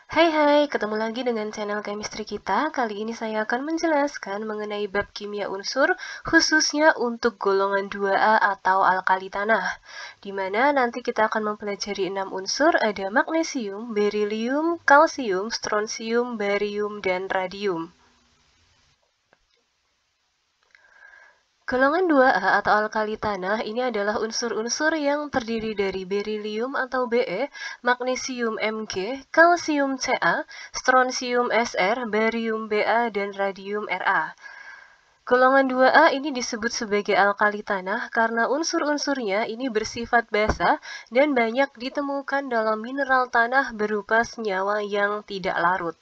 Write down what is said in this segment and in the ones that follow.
Hai hai, ketemu lagi dengan channel chemistry kita. Kali ini saya akan menjelaskan mengenai bab kimia unsur, khususnya untuk golongan 2A atau alkali tanah. Di mana nanti kita akan mempelajari 6 unsur, ada magnesium, berilium, kalsium, strontium, barium, dan radium. Golongan 2A atau alkali tanah ini adalah unsur-unsur yang terdiri dari berilium atau Be, magnesium Mg, kalsium Ca, strontium Sr, barium Ba, dan radium Ra. Golongan 2A ini disebut sebagai alkali tanah karena unsur-unsurnya ini bersifat basa dan banyak ditemukan dalam mineral tanah berupa senyawa yang tidak larut.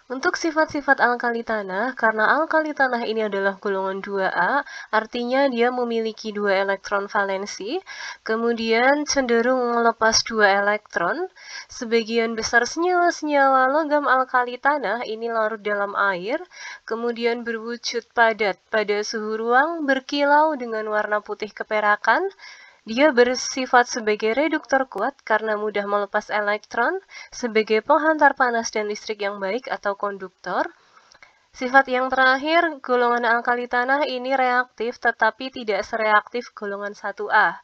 Untuk sifat-sifat alkali tanah, karena alkali tanah ini adalah golongan 2A, artinya dia memiliki 2 elektron valensi, kemudian cenderung melepas 2 elektron. Sebagian besar senyawa-senyawa logam alkali tanah ini larut dalam air, kemudian berwujud padat pada suhu ruang, berkilau dengan warna putih keperakan. Dia bersifat sebagai reduktor kuat karena mudah melepas elektron, sebagai penghantar panas dan listrik yang baik atau konduktor. Sifat yang terakhir, golongan alkali tanah ini reaktif tetapi tidak sereaktif golongan 1A.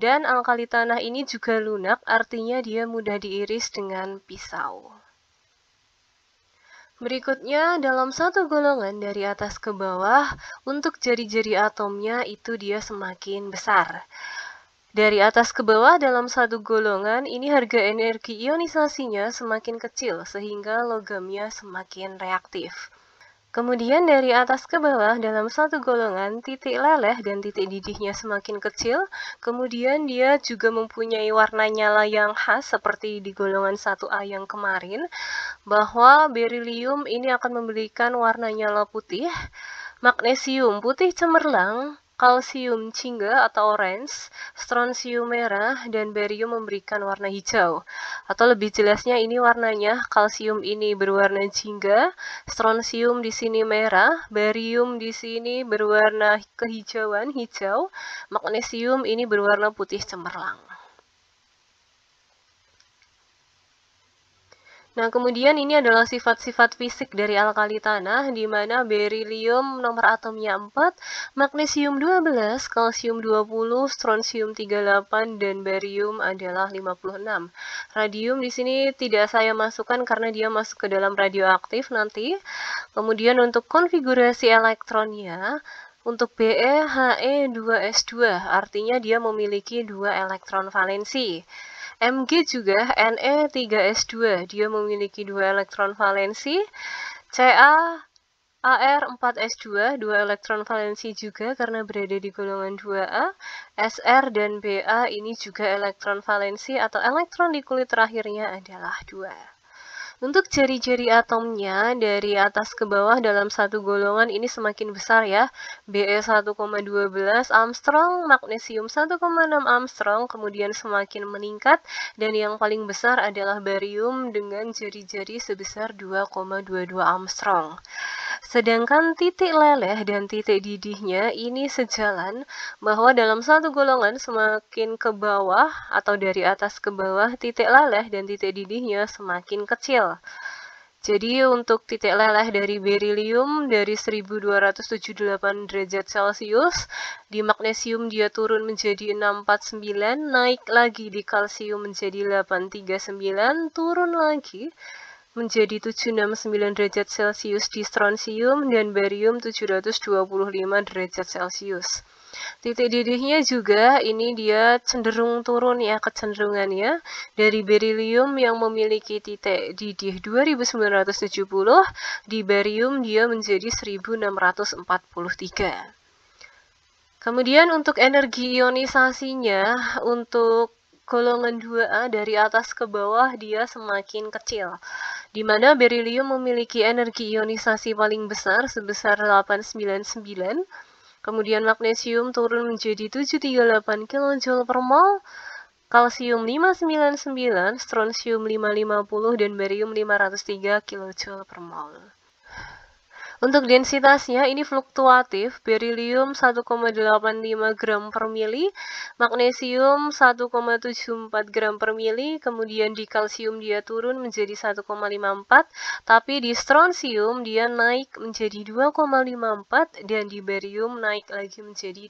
Dan alkali tanah ini juga lunak, artinya dia mudah diiris dengan pisau. Berikutnya, dalam satu golongan dari atas ke bawah, untuk jari-jari atomnya itu dia semakin besar. Dari atas ke bawah dalam satu golongan, ini harga energi ionisasinya semakin kecil sehingga logamnya semakin reaktif. Kemudian dari atas ke bawah dalam satu golongan, titik leleh dan titik didihnya semakin kecil. Kemudian dia juga mempunyai warna nyala yang khas seperti di golongan 1A yang kemarin, bahwa berilium ini akan memberikan warna nyala putih, magnesium putih cemerlang, kalsium jingga atau orange, strontium merah, dan barium memberikan warna hijau. Atau lebih jelasnya ini warnanya, kalsium ini berwarna jingga, strontium di sini merah, barium di sini berwarna kehijauan hijau, magnesium ini berwarna putih cemerlang. Nah, kemudian ini adalah sifat-sifat fisik dari alkali tanah, di mana berilium nomor atomnya 4, magnesium 12, kalsium 20, strontium 38, dan barium adalah 56. Radium di sini tidak saya masukkan karena dia masuk ke dalam radioaktif nanti. Kemudian untuk konfigurasi elektronnya, untuk Be, He, 2s2, artinya dia memiliki 2 elektron valensi. Mg juga Ne3s2, dia memiliki 2 elektron valensi. Ca, Ar4s2, 2 elektron valensi juga karena berada di golongan 2A. Sr dan Ba ini juga elektron valensi atau elektron di kulit terakhirnya adalah 2. Untuk jari-jari atomnya dari atas ke bawah dalam satu golongan ini semakin besar ya. Be 1,12 Armstrong, magnesium 1,6 Armstrong, kemudian semakin meningkat, dan yang paling besar adalah barium dengan jari-jari sebesar 2,22 Armstrong. Sedangkan titik leleh dan titik didihnya ini sejalan, bahwa dalam satu golongan semakin ke bawah atau dari atas ke bawah, titik leleh dan titik didihnya semakin kecil. Jadi untuk titik leleh dari berilium dari 1278 derajat Celcius, di magnesium dia turun menjadi 649, naik lagi di kalsium menjadi 839, turun lagi menjadi 769 derajat Celcius di strontium, dan barium 725 derajat Celcius. Titik didihnya juga ini dia cenderung turun ya kecenderungannya, dari berilium yang memiliki titik didih 2970, di barium dia menjadi 1643. Kemudian untuk energi ionisasinya, untuk golongan 2A dari atas ke bawah dia semakin kecil, di mana berilium memiliki energi ionisasi paling besar sebesar 899, kemudian magnesium turun menjadi 738 kJ per mol, kalsium 599, strontium 550, dan barium 503 kJ per mol. Untuk densitasnya ini fluktuatif, berilium 1,85 gram per mili, magnesium 1,74 gram per mili, kemudian di kalsium dia turun menjadi 1,54, tapi di strontium dia naik menjadi 2,54 dan di barium naik lagi menjadi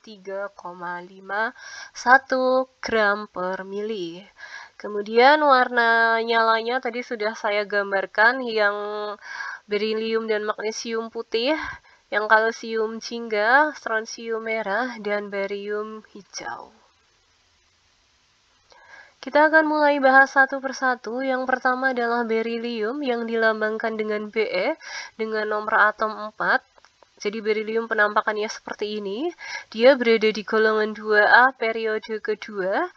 3,51 gram per mili. Kemudian warna nyalanya tadi sudah saya gambarkan, yang berilium dan magnesium putih, yang kalsium jingga, strontium merah, dan barium hijau. Kita akan mulai bahas satu persatu. Yang pertama adalah berilium yang dilambangkan dengan Be dengan nomor atom 4. Jadi berilium penampakannya seperti ini. Dia berada di golongan 2A periode kedua.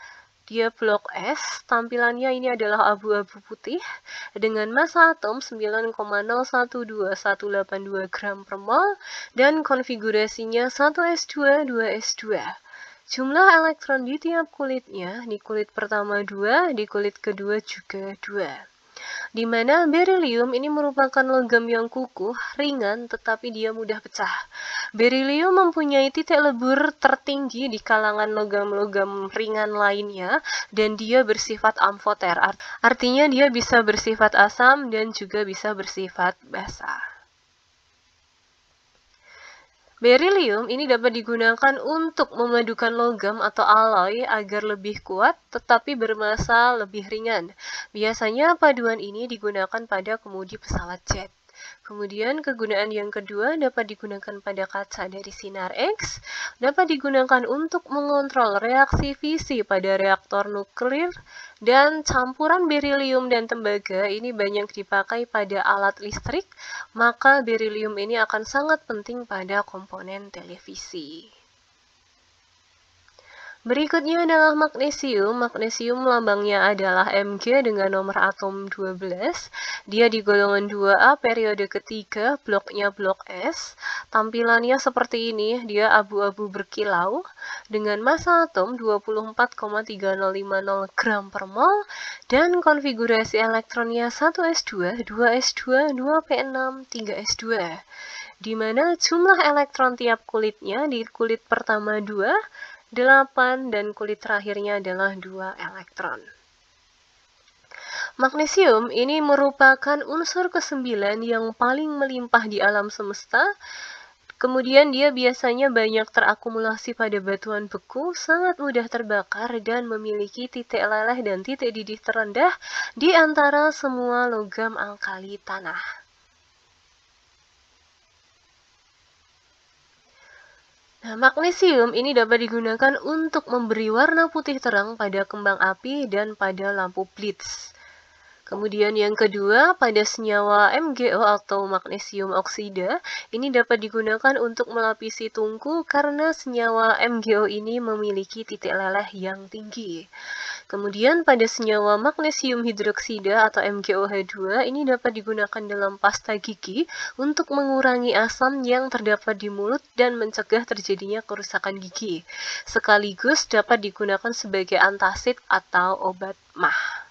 Dia blok S, tampilannya ini adalah abu-abu putih dengan massa atom 9,012182 gram per mol dan konfigurasinya 1s2, 2s2. Jumlah elektron di tiap kulitnya, di kulit pertama 2, di kulit kedua juga 2. Di mana berilium ini merupakan logam yang kukuh, ringan, tetapi dia mudah pecah. Berilium mempunyai titik lebur tertinggi di kalangan logam-logam ringan lainnya, dan dia bersifat amfoter. Artinya dia bisa bersifat asam dan juga bisa bersifat basa. Berilium ini dapat digunakan untuk memadukan logam atau alloy agar lebih kuat tetapi bermassa lebih ringan. Biasanya paduan ini digunakan pada kemudi pesawat jet. Kemudian kegunaan yang kedua dapat digunakan pada kaca dari sinar X, dapat digunakan untuk mengontrol reaksi fisi pada reaktor nuklir, dan campuran berilium dan tembaga ini banyak dipakai pada alat listrik, maka berilium ini akan sangat penting pada komponen televisi. Berikutnya adalah magnesium. Magnesium lambangnya adalah Mg dengan nomor atom 12. Dia di golongan 2A periode ketiga, bloknya blok S. Tampilannya seperti ini, dia abu-abu berkilau dengan massa atom 24,3050 gram per mol dan konfigurasi elektronnya 1s2, 2s2, 2p6, 3s2. Di mana jumlah elektron tiap kulitnya di kulit pertama 2, 8, dan kulit terakhirnya adalah 2 elektron. Magnesium ini merupakan unsur ke-9 yang paling melimpah di alam semesta. Kemudian dia biasanya banyak terakumulasi pada batuan beku, sangat mudah terbakar, dan memiliki titik leleh dan titik didih terendah di antara semua logam alkali tanah. Nah, magnesium ini dapat digunakan untuk memberi warna putih terang pada kembang api dan pada lampu blitz. Kemudian yang kedua, pada senyawa MgO atau magnesium oksida, ini dapat digunakan untuk melapisi tungku karena senyawa MgO ini memiliki titik leleh yang tinggi. Kemudian pada senyawa magnesium hidroksida atau MgOH2 ini dapat digunakan dalam pasta gigi untuk mengurangi asam yang terdapat di mulut dan mencegah terjadinya kerusakan gigi. Sekaligus dapat digunakan sebagai antasid atau obat MAH.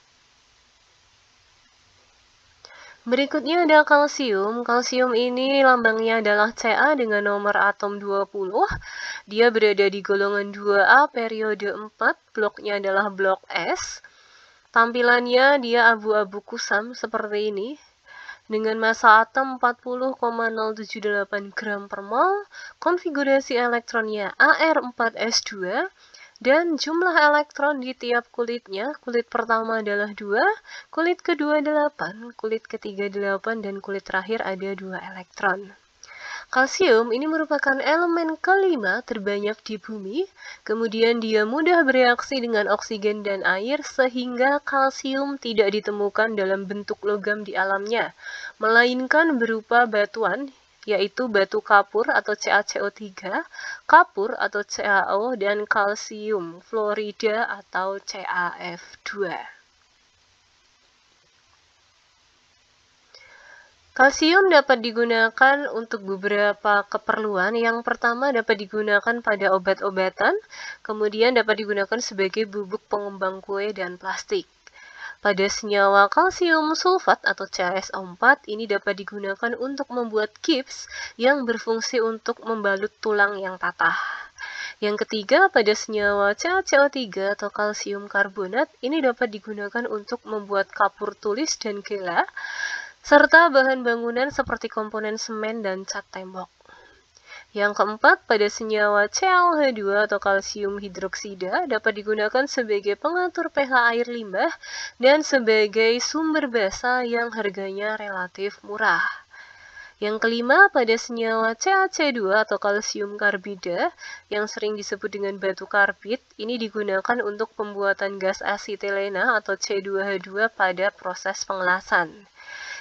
Berikutnya ada kalsium. Kalsium ini lambangnya adalah Ca dengan nomor atom 20. Dia berada di golongan 2A periode 4, bloknya adalah blok S. Tampilannya dia abu-abu kusam seperti ini, dengan massa atom 40,078 gram per mol, konfigurasi elektronnya Ar4s2, dan jumlah elektron di tiap kulitnya, kulit pertama adalah 2, kulit kedua 8, kulit ketiga 8, dan kulit terakhir ada 2 elektron. Kalsium ini merupakan elemen kelima terbanyak di bumi, kemudian dia mudah bereaksi dengan oksigen dan air sehingga kalsium tidak ditemukan dalam bentuk logam di alamnya, melainkan berupa batuan, yaitu batu kapur atau CaCO3, kapur atau CaO, dan kalsium fluorida atau CaF2. Kalsium dapat digunakan untuk beberapa keperluan. Yang pertama dapat digunakan pada obat-obatan, kemudian dapat digunakan sebagai bubuk pengembang kue dan plastik. Pada senyawa kalsium sulfat atau CaSO4 ini dapat digunakan untuk membuat gips yang berfungsi untuk membalut tulang yang patah. Yang ketiga, pada senyawa CaCO3 atau kalsium karbonat ini dapat digunakan untuk membuat kapur tulis dan gela, serta bahan bangunan seperti komponen semen dan cat tembok. Yang keempat, pada senyawa CaOH2 atau kalsium hidroksida dapat digunakan sebagai pengatur pH air limbah dan sebagai sumber basa yang harganya relatif murah. Yang kelima, pada senyawa CaC2 atau kalsium karbida yang sering disebut dengan batu karbit, ini digunakan untuk pembuatan gas asetilena atau C2H2 pada proses pengelasan.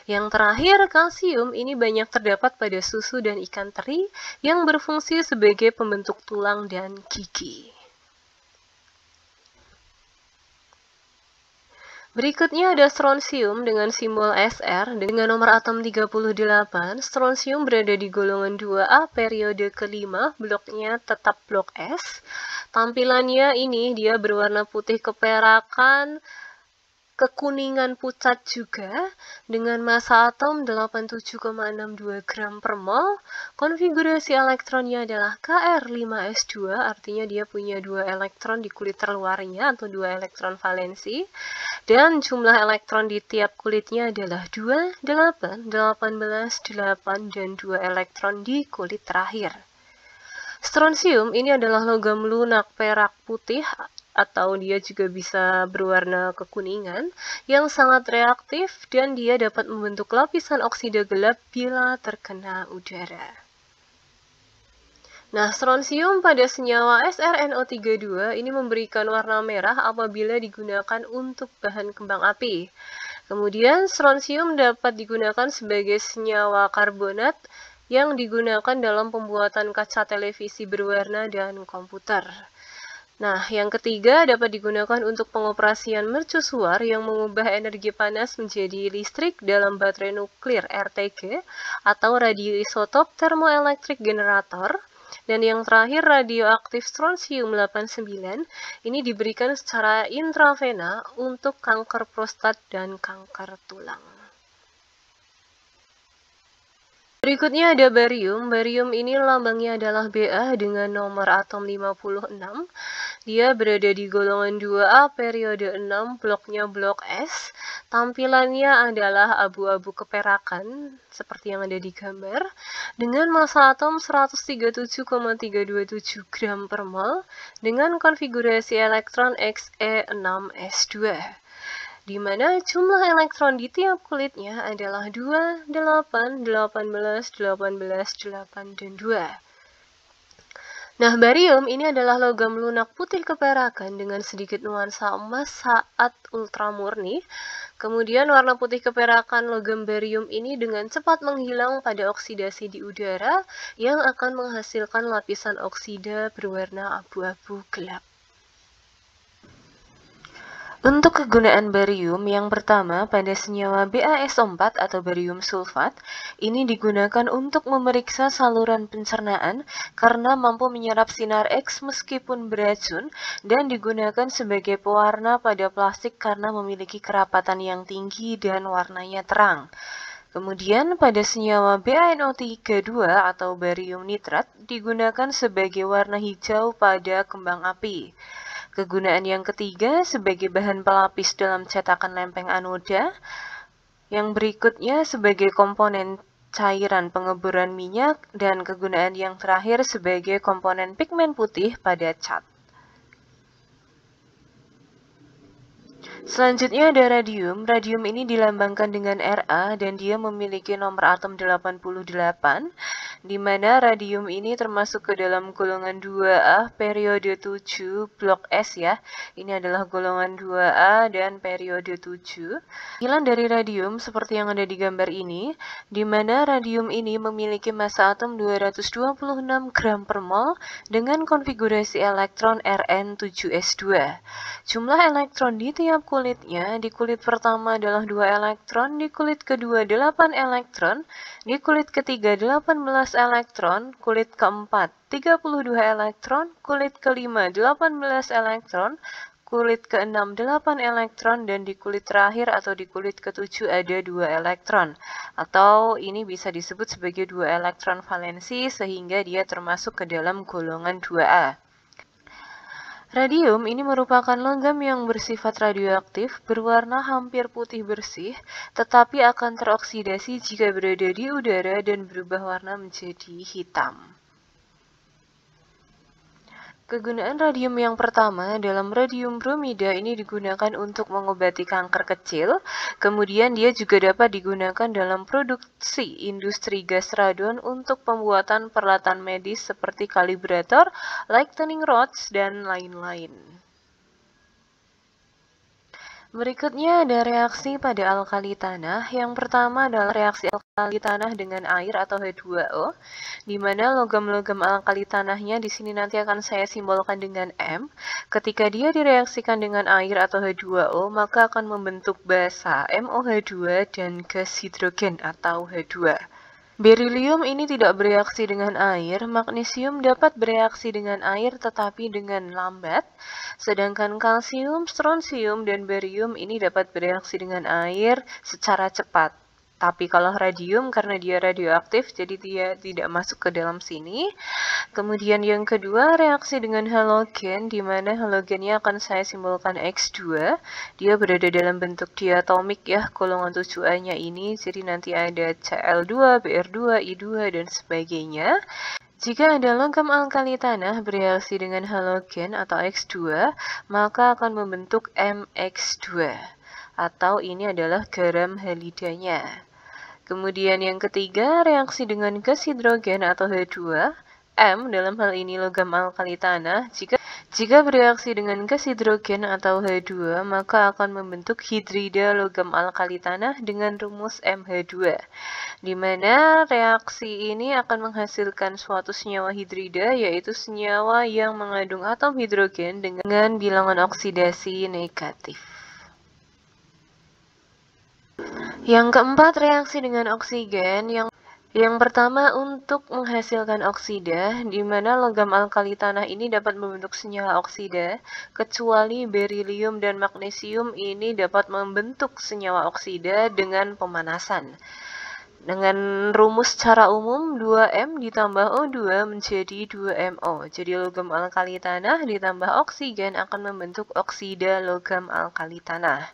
Yang terakhir, kalsium ini banyak terdapat pada susu dan ikan teri yang berfungsi sebagai pembentuk tulang dan gigi. Berikutnya ada strontium dengan simbol Sr dengan nomor atom 38. Strontium berada di golongan 2A periode kelima, bloknya tetap blok S. Tampilannya ini dia berwarna putih keperakan, kekuningan pucat juga, dengan massa atom 87,62 gram per mol. Konfigurasi elektronnya adalah Kr5s2, artinya dia punya 2 elektron di kulit terluarnya atau 2 elektron valensi. Dan jumlah elektron di tiap kulitnya adalah 2, 8, 18, 8, dan 2 elektron di kulit terakhir. Strontium ini adalah logam lunak perak putih atau dia juga bisa berwarna kekuningan yang sangat reaktif dan dia dapat membentuk lapisan oksida gelap bila terkena udara. Nah, strontium pada senyawa SrNO32 ini memberikan warna merah apabila digunakan untuk bahan kembang api. Kemudian, strontium dapat digunakan sebagai senyawa karbonat yang digunakan dalam pembuatan kaca televisi berwarna dan komputer. Nah, yang ketiga dapat digunakan untuk pengoperasian mercusuar yang mengubah energi panas menjadi listrik dalam baterai nuklir RTG atau radioisotop thermoelectric generator. Dan yang terakhir, radioaktif strontium 89 ini diberikan secara intravena untuk kanker prostat dan kanker tulang. Berikutnya ada barium. Barium ini lambangnya adalah Ba dengan nomor atom 56. Dia berada di golongan 2A periode 6, bloknya blok S. Tampilannya adalah abu-abu keperakan, seperti yang ada di gambar, dengan massa atom 137,327 gram per mol, dengan konfigurasi elektron Xe6s2. Di mana jumlah elektron di tiap kulitnya adalah 2, 8, 18, 18, 8, dan 2. Nah, barium ini adalah logam lunak putih keperakan dengan sedikit nuansa emas saat ultramurni. Kemudian warna putih keperakan logam barium ini dengan cepat menghilang pada oksidasi di udara yang akan menghasilkan lapisan oksida berwarna abu-abu gelap. Untuk kegunaan barium, yang pertama pada senyawa BaSO4 atau barium sulfat, ini digunakan untuk memeriksa saluran pencernaan karena mampu menyerap sinar X meskipun beracun dan digunakan sebagai pewarna pada plastik karena memiliki kerapatan yang tinggi dan warnanya terang. Kemudian pada senyawa BaNO32 atau barium nitrat digunakan sebagai warna hijau pada kembang api. Kegunaan yang ketiga sebagai bahan pelapis dalam cetakan lempeng anoda. Yang berikutnya sebagai komponen cairan pengeburan minyak, dan kegunaan yang terakhir sebagai komponen pigmen putih pada cat. Selanjutnya ada radium. Radium ini dilambangkan dengan Ra dan dia memiliki nomor atom 88, di mana radium ini termasuk ke dalam golongan 2A periode 7 blok S ya. Ini adalah golongan 2A dan periode 7. Tampilan dari radium seperti yang ada di gambar ini, di mana radium ini memiliki massa atom 226 gram per mol dengan konfigurasi elektron Rn7s2. Jumlah elektron di tiap kulitnya, di kulit pertama adalah 2 elektron, di kulit kedua 8 elektron, di kulit ketiga 18 elektron, kulit keempat 32 elektron, kulit kelima 18 elektron, kulit ke-6 8 elektron dan di kulit terakhir atau di kulit ke-7 ada 2 elektron. Atau ini bisa disebut sebagai 2 elektron valensi sehingga dia termasuk ke dalam golongan 2A. Radium ini merupakan logam yang bersifat radioaktif, berwarna hampir putih bersih, tetapi akan teroksidasi jika berada di udara dan berubah warna menjadi hitam. Kegunaan radium yang pertama dalam radium bromida ini digunakan untuk mengobati kanker kecil, kemudian dia juga dapat digunakan dalam produksi industri gas radon untuk pembuatan peralatan medis seperti kalibrator, lightning rods, dan lain-lain. Berikutnya ada reaksi pada alkali tanah. Yang pertama adalah reaksi alkali tanah dengan air atau H2O, di mana logam-logam alkali tanahnya di sini nanti akan saya simbolkan dengan M. Ketika dia direaksikan dengan air atau H2O, maka akan membentuk basa MOH2 dan gas hidrogen atau H2. Berilium ini tidak bereaksi dengan air, magnesium dapat bereaksi dengan air tetapi dengan lambat, sedangkan kalsium, strontium, dan barium ini dapat bereaksi dengan air secara cepat. Tapi kalau radium karena dia radioaktif jadi dia tidak masuk ke dalam sini. Kemudian yang kedua reaksi dengan halogen, di mana halogennya akan saya simbolkan X2. Dia berada dalam bentuk diatomik ya, golongan 7A-nya ini. Jadi nanti ada Cl2, Br2, I2 dan sebagainya. Jika ada logam alkali tanah bereaksi dengan halogen atau X2, maka akan membentuk MX2. Atau ini adalah garam halidanya. Kemudian yang ketiga, reaksi dengan gas hidrogen atau H2, M dalam hal ini logam alkali tanah. Jika bereaksi dengan gas hidrogen atau H2, maka akan membentuk hidrida logam alkali tanah dengan rumus MH2. Di mana reaksi ini akan menghasilkan suatu senyawa hidrida, yaitu senyawa yang mengandung atom hidrogen dengan bilangan oksidasi negatif. Yang keempat, reaksi dengan oksigen. Yang pertama untuk menghasilkan oksida, di mana logam alkali tanah ini dapat membentuk senyawa oksida, kecuali berilium dan magnesium ini dapat membentuk senyawa oksida dengan pemanasan. Dengan rumus secara umum 2M ditambah O2 menjadi 2MO. Jadi logam alkali tanah ditambah oksigen akan membentuk oksida logam alkali tanah.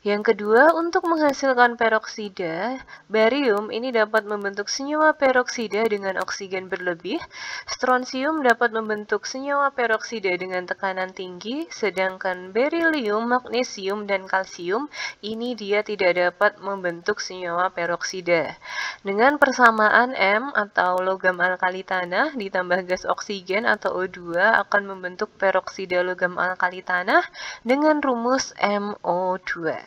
Yang kedua, untuk menghasilkan peroksida, barium ini dapat membentuk senyawa peroksida dengan oksigen berlebih, strontium dapat membentuk senyawa peroksida dengan tekanan tinggi, sedangkan berilium, magnesium, dan kalsium ini dia tidak dapat membentuk senyawa peroksida. Dengan persamaan M atau logam alkali tanah ditambah gas oksigen atau O2 akan membentuk peroksida logam alkali tanah dengan rumus MO2.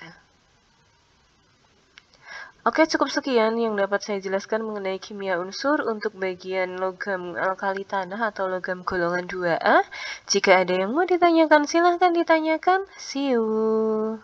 Oke, cukup sekian yang dapat saya jelaskan mengenai kimia unsur untuk bagian logam alkali tanah atau logam golongan 2A. Jika ada yang mau ditanyakan, silahkan ditanyakan. See you!